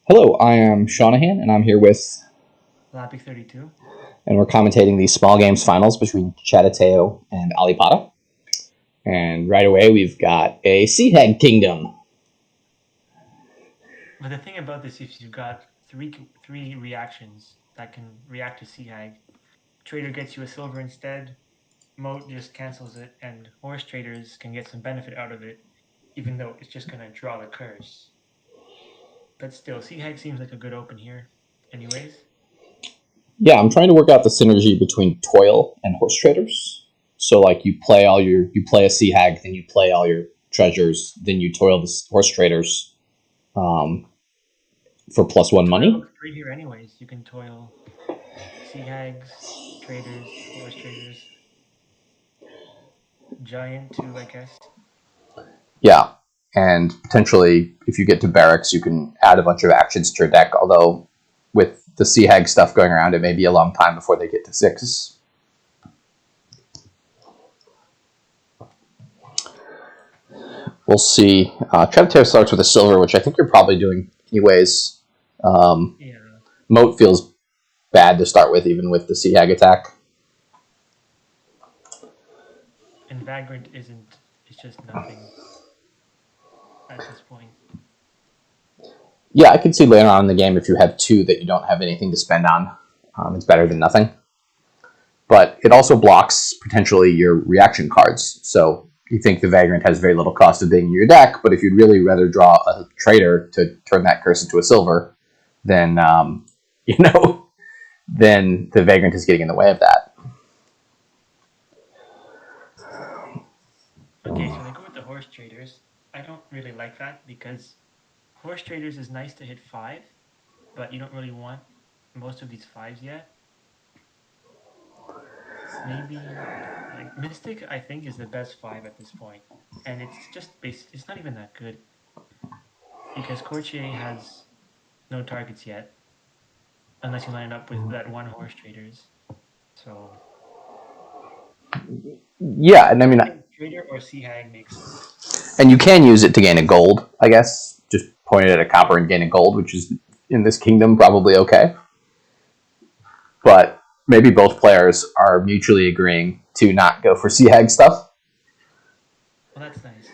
Hello, I am Shanahan, and I'm here with, Lapic 32. and we're commentating the small games finals between Chattateo and Alipata. And right away, we've got a Sea Hag Kingdom. But the thing about this is you've got three reactions that can react to Sea Hag. Trader gets you a silver instead, Moat just cancels it, and Horse Traders can get some benefit out of it, even though it's just gonna draw the curse. But still, Sea Hag seems like a good open here. Anyways. Yeah, I'm trying to work out the synergy between Toil and Horse Traders. So, like, you play a Sea Hag, then you play all your treasures, then you toil the Horse Traders um, for +1 Toil money. looks great here anyways. You can toil Sea Hags, Traders, Horse Traders, Giant too, I guess. Yeah, and potentially, if you get to barracks, you can add a bunch of actions to your deck. Although, with the Sea Hag stuff going around, it may be a long time before they get to 6. We'll see. Chattateo starts with a silver, which I think you're probably doing anyways. Um, Yeah. Moat feels bad to start with, even with the Sea Hag attack. And Vagrant isn't, it's just nothing at this point. Yeah, I could see later on in the game if you have 2 that you don't have anything to spend on, it's better than nothing. But it also blocks potentially your reaction cards. So you think the Vagrant has very little cost of being in your deck, but if you'd really rather draw a trader to turn that curse into a silver, then you know, then the Vagrant is getting in the way of that. Okay, so they go with the horse traders. I don't really like that because horse traders is nice to hit 5, but you don't really want most of these 5s yet. Maybe like Mystic, I think, is the best 5 at this point, and it's just base. It's not even that good because Courtier has no targets yet, unless you line it up with that one horse traders. So Yeah, and I mean, I think trader or sea hag makes sense. and you can use it to gain a gold, I guess. Just point it at a copper and gain a gold, which is in this kingdom probably okay. But maybe both players are mutually agreeing to not go for Sea Hag stuff. Well, that's nice.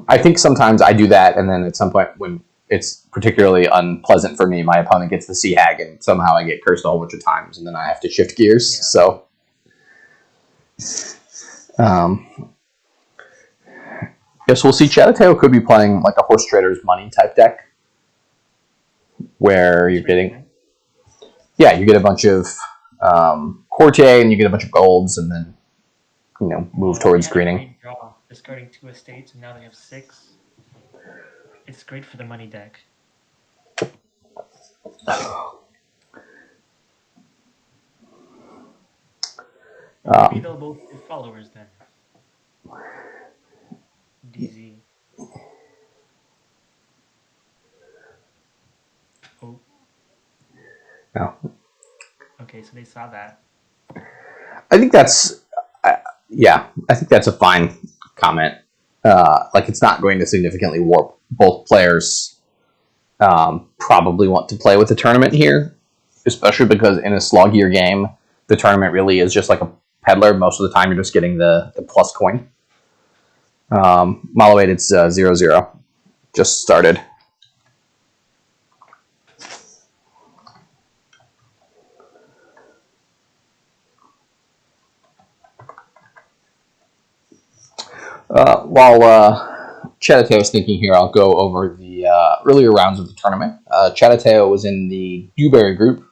I think sometimes I do that, and then at some point when it's particularly unpleasant for me, my opponent gets the Sea Hag, and somehow I get cursed a whole bunch of times, and then I have to shift gears. Yeah. So, um, yes, we'll see. Chattateo could be playing like a Horse Trader's Money type deck, where That's you're pretty getting, cool. yeah, you get a bunch of Courtier, and you get a bunch of golds, and then move Well, they towards had a greening. great draw, discarding 2 estates, and now they have 6. It's great for the money deck. Well, maybe Um, they'll both be followers then. DZ. Oh, no. okay, so they saw that. I think that's, yeah, I think that's a fine comment. Like it's not going to significantly warp both players. Probably want to play with the tournament here, especially because in a sloggier game, the tournament really is just like a peddler. Most of the time, you're just getting the plus coin. Malo 8, it's 0-0. Just started. While Chattateo is thinking here, I'll go over the earlier rounds of the tournament. Chattateo was in the Dewberry group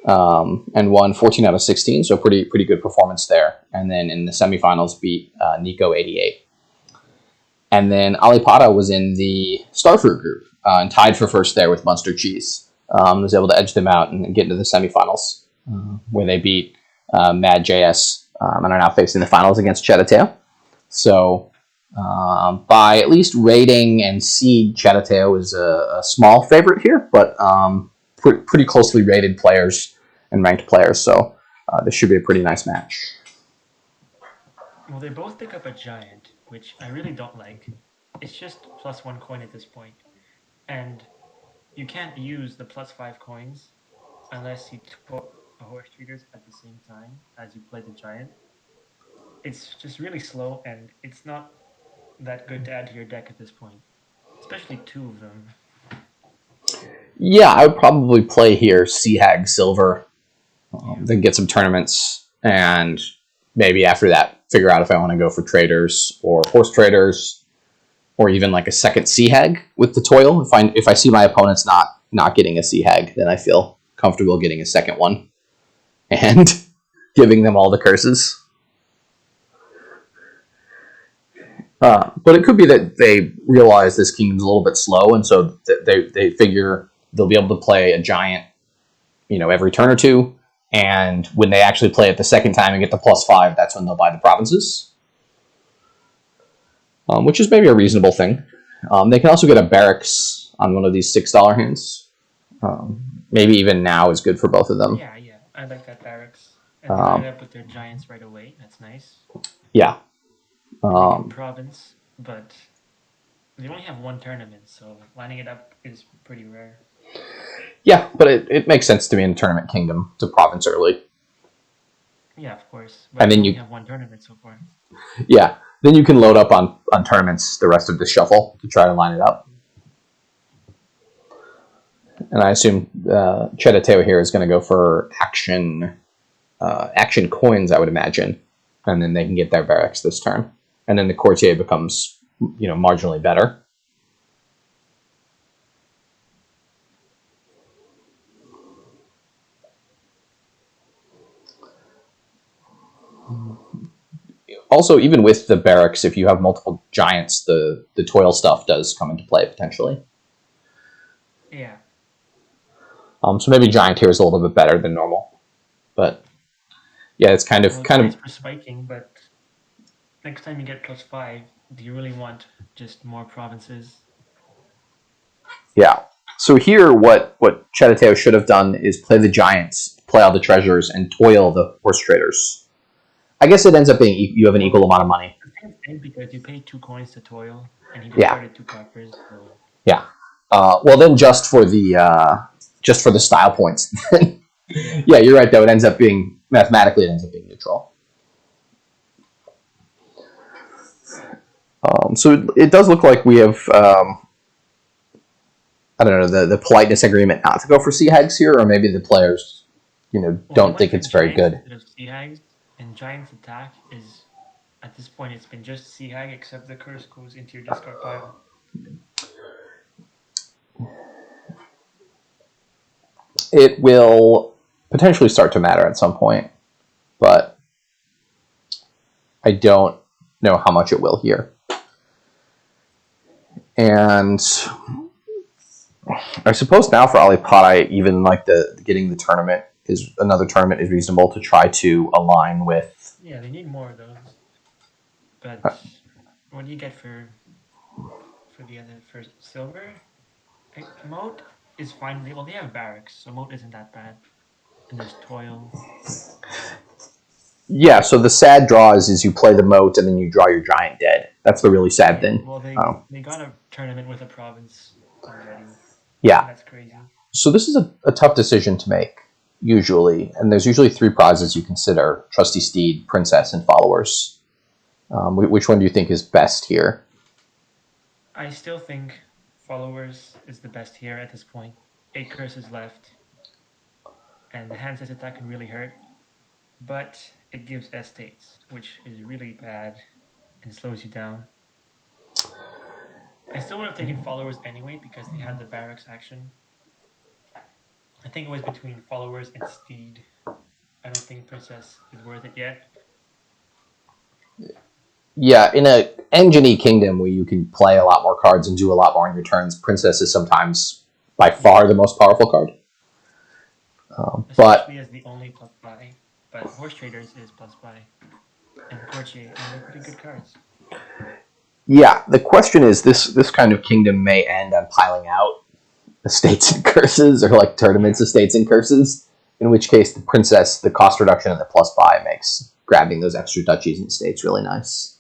and won 14 out of 16, so pretty good performance there. And then in the semifinals, beat Nico 88. And then Alipata was in the Starfruit group and tied for first there with Munster Cheese. Was able to edge them out and get into the semifinals, where they beat Mad JS and are now facing the finals against Chattateo. So by at least rating and seed, Chattateo is a small favorite here, but pretty closely rated players and ranked players. So this should be a pretty nice match. Well, they both pick up a giant, which I really don't like. It's just +1 coin at this point. and you can't use the +5 coins unless you took a horse traders at the same time as you play the giant. It's just really slow, and it's not that good to add to your deck at this point, especially two of them. Yeah, I would probably play here Sea Hag Silver, Yeah. then get some tournaments, and maybe after that figure out if I want to go for traders or horse traders, or even like a second Sea Hag with the toil. If I see my opponent's not getting a Sea Hag, then I feel comfortable getting a second one and giving them all the curses. But it could be that they realize this kingdom's a little bit slow, and so they figure they'll be able to play a giant, every turn or two. And when they actually play it the second time and get the +5, that's when they'll buy the provinces, which is maybe a reasonable thing. They can also get a barracks on one of these $6 hands. Maybe even now is good for both of them. Yeah, I like that barracks. And they line it up with their giants right away. That's nice. Yeah. They can province, but they only have one tournament, so lining it up is pretty rare. Yeah, but it makes sense to me in a tournament kingdom to province early. Yeah, of course. But And they then only you, have one tournament so far. yeah, then you can load up on tournaments the rest of the shuffle to try to line it up. And I assume Chattateo here is going to go for action coins, I would imagine, and then they can get their barracks this turn, and then the courtier becomes marginally better. Also, even with the barracks, if you have multiple giants, the toil stuff does come into play potentially. Yeah. So maybe giant here is a little bit better than normal, but yeah, it's kind of Nice for spiking, but next time you get +5, do you really want just more provinces? yeah. So here, what Chattateo should have done is play the giants, play all the treasures, and toil the horse traders. I guess it ends up being you have an equal amount of money. The same thing, because you pay 2 coins to toil, and he Yeah. discarded 2 coppers. So Yeah. Well, then just for the style points. Yeah, you're right. Though it ends up being mathematically, it ends up being neutral. So it does look like we have I don't know the politeness agreement not to go for Sea Hags here, or maybe the players don't think it's very good. Instead of Sea Hags, and Giant's attack is, at this point, it's been just Sea Hag, except the curse goes into your discard pile. It will potentially start to matter at some point, but I don't know how much it will here. And I suppose now for Alipata, even like getting the tournament is another tournament is reasonable to try to align with. Yeah, they need more of those. But what do you get for silver? Moat is fine. Well, they have barracks, so moat isn't that bad. And there's toil. Yeah, so the sad draw is you play the moat and then you draw your giant dead. That's the really sad thing. Well, they got a tournament with a province already. Yeah. That's crazy. So this is a tough decision to make, usually. And there's usually 3 prizes you consider: Trusty Steed, Princess, and Followers. Which one do you think is best here? I still think Followers is the best here at this point. 8 curses left. And the hand-size attack can really hurt. But it gives estates, which is really bad and slows you down. I still would have taken Followers anyway because they had the barracks action. I think it was between Followers and Steed. I don't think Princess is worth it yet. Yeah, in a engine-y kingdom where you can play a lot more cards and do a lot more in your turns, Princess is sometimes by far the most powerful card. Especially as the only +5. But Horse Traders is +5. And Courtier, and they're pretty good cards. Yeah, the question is this kind of kingdom may end on piling out estates and curses, or like tournaments, estates and curses, in which case the Princess, the cost reduction and the +5 makes grabbing those extra duchies and estates really nice.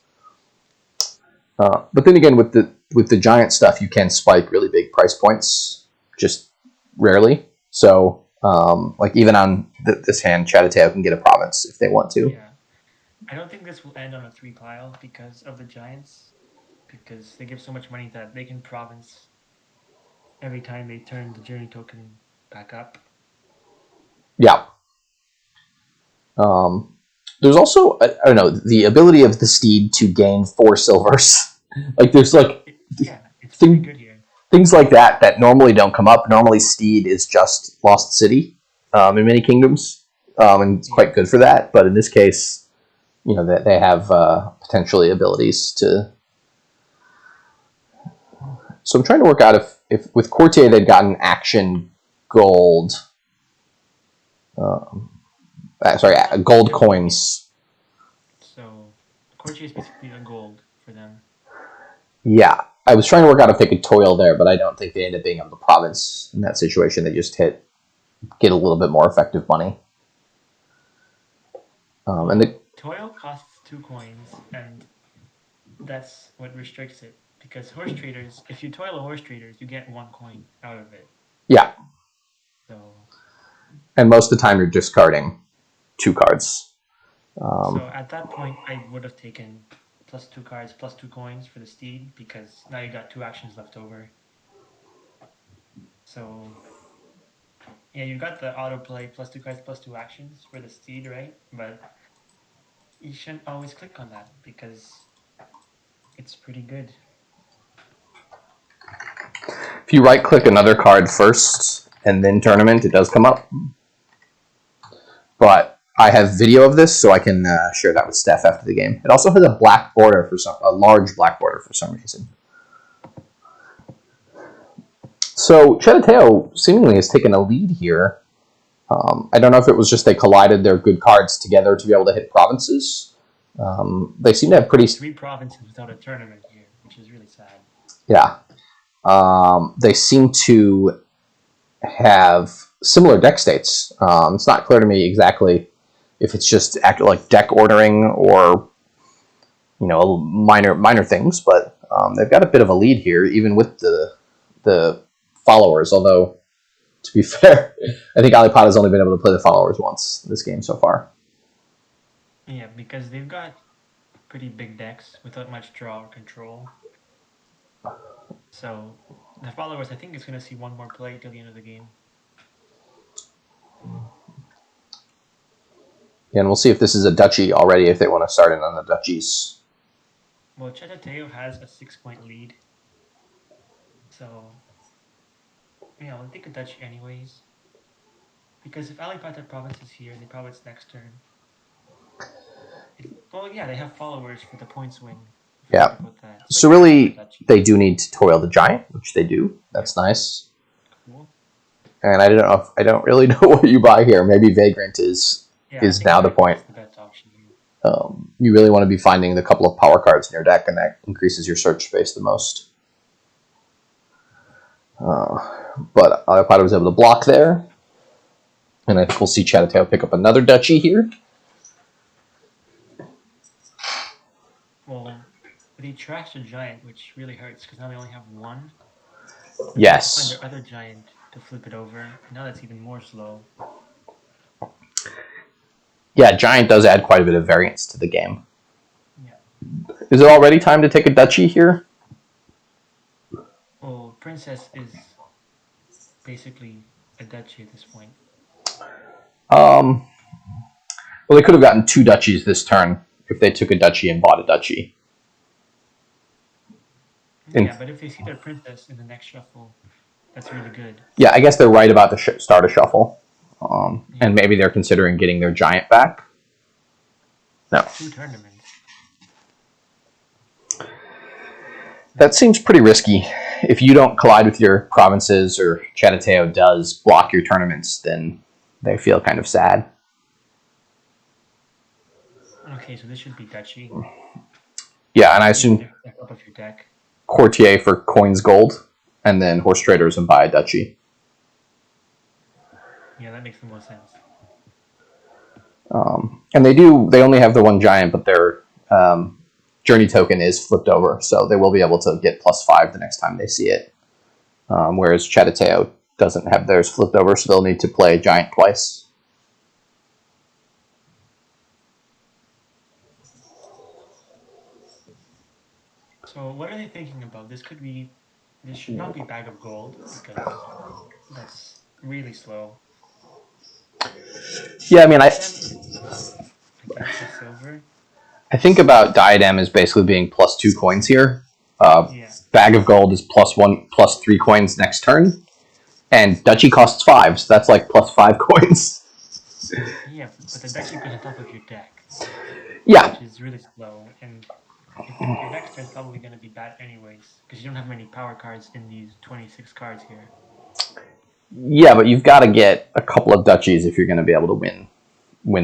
But then again, with with the giant stuff, you can spike really big price points, just rarely. So, like even on this hand, Chattateo can get a province if they want to. Yeah. I don't think this will end on a 3 pile because of the giants, because they give so much money that they can province every time they turn the journey token back up. Yeah. There's also I don't know the ability of the steed to gain 4 silvers. Like there's like Yeah, it's pretty good here. things like that normally don't come up. Normally, steed is just lost city in many kingdoms, and it's quite good for that. But in this case, you know that they have potentially abilities to. So I'm trying to work out if with Courtier they'd gotten action gold. Sorry, gold coins. So Courtier is basically a gold for them. Yeah, I was trying to work out if they could toil there, but I don't think they ended up being able to province in that situation. They just get a little bit more effective money. And the toil costs 2 coins, and that's what restricts it. Because horse traders, if you toil a horse traders, you get 1 coin out of it. yeah, So, and most of the time you're discarding 2 cards. so at that point, I would have taken plus 2 cards, plus 2 coins for the steed, because now you got 2 actions left over. So, yeah, you got the autoplay plus 2 cards, plus 2 actions for the steed, right? But you shouldn't always click on that because it's pretty good. If you right click another card first and then tournament, it does come up. But I have video of this, so I can share that with Steph after the game. It also has a black border a large black border for some reason. So Chattateo seemingly has taken a lead here. I don't know if it was just they collided their good cards together to be able to hit provinces. They seem to have pretty 3 provinces without a tournament here, which is really sad. yeah. They seem to have similar deck states. It's not clear to me exactly if it's just like deck ordering or minor things, but they've got a bit of a lead here, even with the followers. Although to be fair, I think Alipata has only been able to play the followers once this game so far. Yeah, because they've got pretty big decks without much draw or control. So the followers, I think, is going to see 1 more play till the end of the game. And we'll see if this is a duchy already, if they want to start in on the duchies. Well, Chattateo has a 6-point lead. So, yeah, I'll take a duchy anyways. Because if Alipata province is here, they province next turn. Well, yeah, they have followers for the point swing. I Yeah. forgot about that. So really, they do need to toil the giant, which they do. That's nice. Cool. And I don't really know what you buy here. Maybe Vagrant is now the point. The best option here. You really want to be finding the couple of power cards in your deck, and that increases your search space the most. But Alipata was able to block there. And I think we'll see Chattateo pick up another duchy here. Well, they trashed a giant, which really hurts because now they only have 1. Yes. They have to find their other giant to flip it over, and now that's even more slow. Yeah, giant does add quite a bit of variance to the game. Yeah. Is it already time to take a duchy here? Well, princess is basically a duchy at this point. Well, they could have gotten 2 duchies this turn if they took a duchy and bought a duchy. Yeah, but if they see their princess in the next shuffle, that's really good. Yeah, I guess they're right about the start a shuffle. And maybe they're considering getting their giant back. No. 2 tournaments. That seems pretty risky. If you don't collide with your provinces or Chattateo does block your tournaments, then they feel kind of sad. Okay, so this should be duchy. Yeah, and I assume up of your deck. Courtier for coins gold, and then horse traders and buy a duchy. Yeah, that makes the most sense. And they only have the 1 giant, but their journey token is flipped over, so they will be able to get +5 the next time they see it. Whereas Chattateo doesn't have theirs flipped over, so they'll need to play giant twice. So what are they thinking about? This should not be bag of gold because that's really slow. Yeah, I mean, Diadem is, I guess, a silver. I think about Diadem as basically being +2 coins here. Yeah, Bag of Gold is +1, +3 coins next turn, and Duchy costs 5, so that's like +5 coins. yeah, but the duchy goes on top of your deck, Yeah, which is really slow, and your next turn is probably going to be bad anyways because you don't have many power cards in these 26 cards here. yeah, but you've got to get a couple of Duchies if you're going to be able to win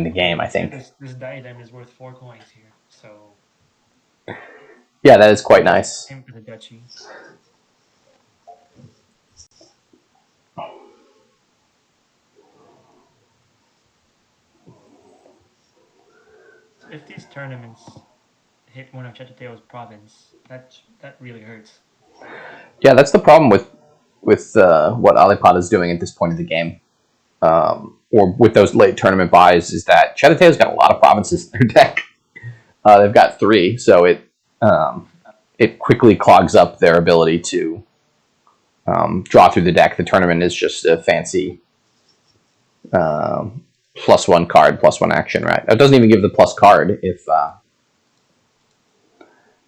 the Okay, game, well I instead think. this diadem is worth 4 coins here, so Yeah, that is quite maybe nice. aim for the duchy. So if these tournaments hit one of Chattateo's province, that really hurts. Yeah, that's the problem with what Alipata is doing at this point of the game, or with those late tournament buys, is that Chattateo's got a lot of provinces in their deck. They've got 3, so it quickly clogs up their ability to draw through the deck. The tournament is just a fancy +1 card, +1 action, right? It doesn't even give the plus card Yeah,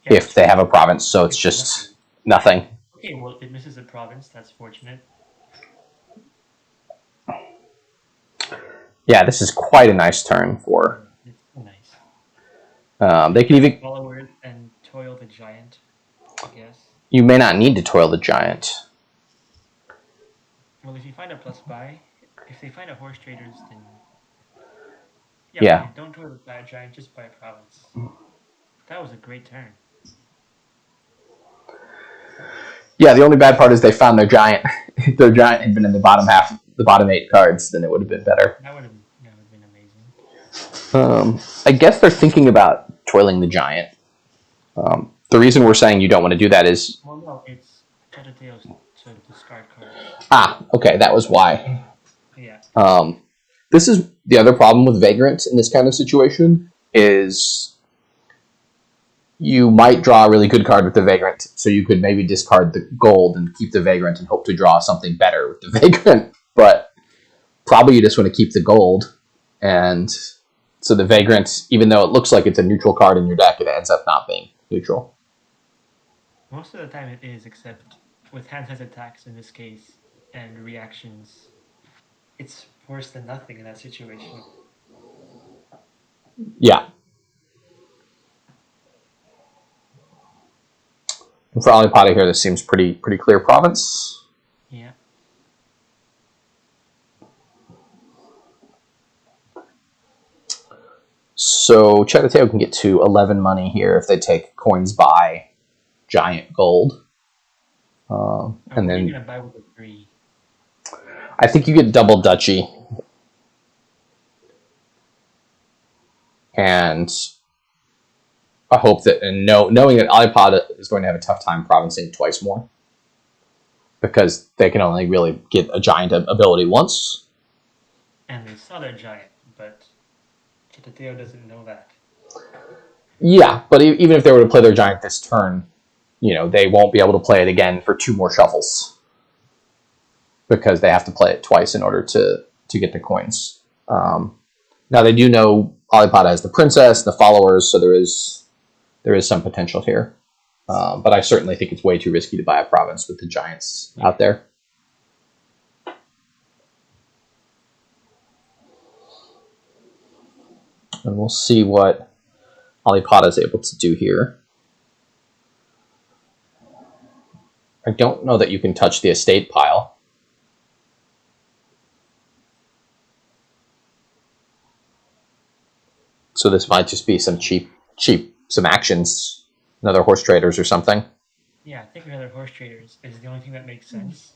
if that's they have a true. province, so it's Gives you just nothing. nothing. Okay, well it misses a province. That's fortunate. Yeah, this is quite a nice turn for. Yeah, it's nice. You They can can use even. followers and toil the giant, I guess. You may not need to toil the giant. Well, if you find a plus buy, if they find a horse traders, then yeah, Yeah, okay, don't toil the bad giant, just buy a province. That was a great turn. yeah. The only bad part is they found their giant. If their giant had been in the bottom half, the bottom 8 cards, then it would have been better. That would have been amazing. I guess they're thinking about toiling the giant. The reason we're saying you don't want to do that is Well, no, it's Chattateo to discard cards. okay, that was why. Yeah, Um, this is the other problem with Vagrant in this kind of situation is you might draw a really good card with the Vagrant, so you could maybe discard the gold and keep the Vagrant and hope to draw something better with the Vagrant. But probably you just want to keep the gold, and so the Vagrant, even though it looks like it's a neutral card in your deck, it ends up not being neutral. most of the time it is, except with hand-size attacks in this case and reactions, it's worse than nothing in that situation. Yeah. And for Alipata here, this seems pretty clear province. Yeah. So Chattateo can get to 11 money here if they take coins by giant gold. And And what are you then gonna buy with the 3? I think you get double Duchy. And I hope that, and knowing that Alipata is going to have a tough time provincing twice more because they can only really get a giant ability once. And they saw their giant, but Chattateo doesn't know that. Yeah, but even if they were to play their giant this turn, they won't be able to play it again for 2 more shuffles because they have to play it twice in order to get the coins. Now they do know Alipata has the princess, the followers, so there is some potential here. But I certainly think it's way too risky to buy a province with the giants out there. And we'll see what Alipata is able to do here. I don't know that you can touch the estate pile. So this might just be some some actions, another horse traders or something. Yeah, I think another horse traders is the only thing that makes sense.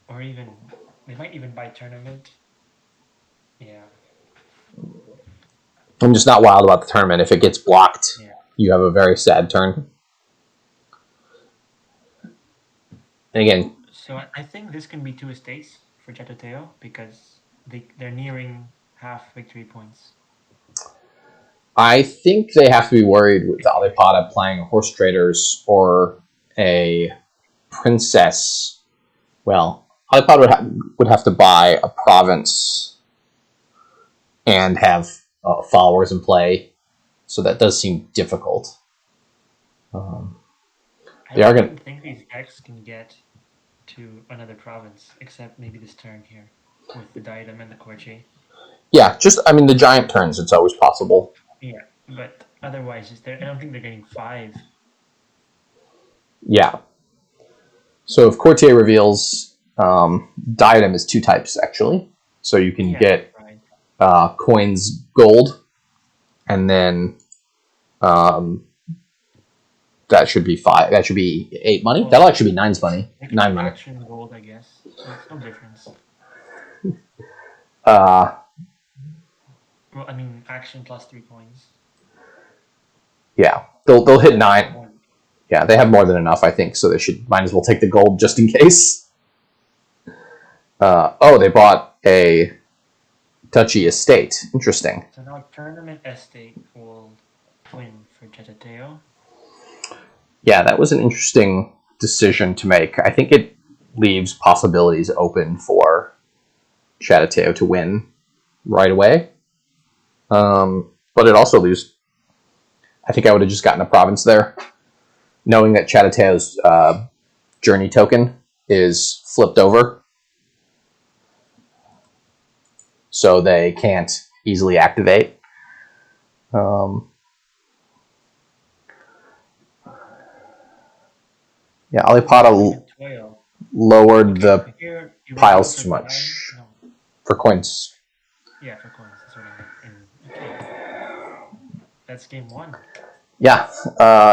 Or even they might even buy tournament. Yeah. I'm just not wild about the tournament. If it gets blocked, Yeah. you have a very sad turn. And again, So I think this can be 2 estates for Chattateo because they're nearing half victory points. I think they have to be worried with Alipata playing horse traders or a princess. Well, Alipata would have to buy a province and have followers in play, so that does seem difficult. I They are don't going. even think these decks can get to another province except maybe this turn here with the diadem and the Corche. Yeah, just I mean the giant turns. It's always possible. Yeah, but otherwise, I don't think they're getting 5. Yeah. So if Courtier reveals, diadem is 2 types actually. So you can Yeah, that's get right. coins gold, and then um, that should be 5. That should be 8 money. Well, That'll actually be 9's money. it could be 9 money. action gold, I guess. So it's no difference. Uh, Well, I mean, action plus 3 coins. yeah, they'll hit 9. More. Yeah, they have more than enough, I think. So they should might as well take the gold just in case. Oh, they bought a duchy estate. Interesting. So now tournament estate will twin for Chattateo. Yeah, that was an interesting decision to make. I think it leaves possibilities open for Chattateo to win right away. But it also leaves. I think I would have just gotten a province there, knowing that Chattateo's journey token is flipped over, so they can't easily activate. Yeah, Alipata lowered Okay, the so here you want to go piles for too time? much No. for coins. Yeah, for coins. That's what I meant. And okay, that's game 1. Yeah,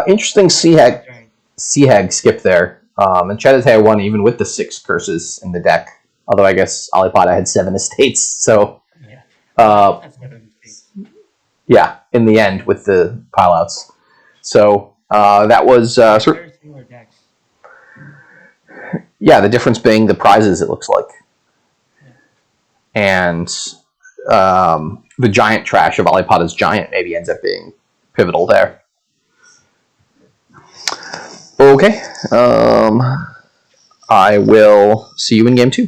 interesting Not a bad turn. C-Hag skip there. And Chattateo won even with the 6 curses in the deck. Although I guess Alipata had 7 estates, so Yeah. Well, they both had 7 mistakes. yeah, in the end with the pileouts. So that was Very similar decks. yeah. The difference being the prizes. It looks like, Yeah. and the giant trash of Alipata's giant maybe ends up being pivotal there. Okay, I will see you in game 2.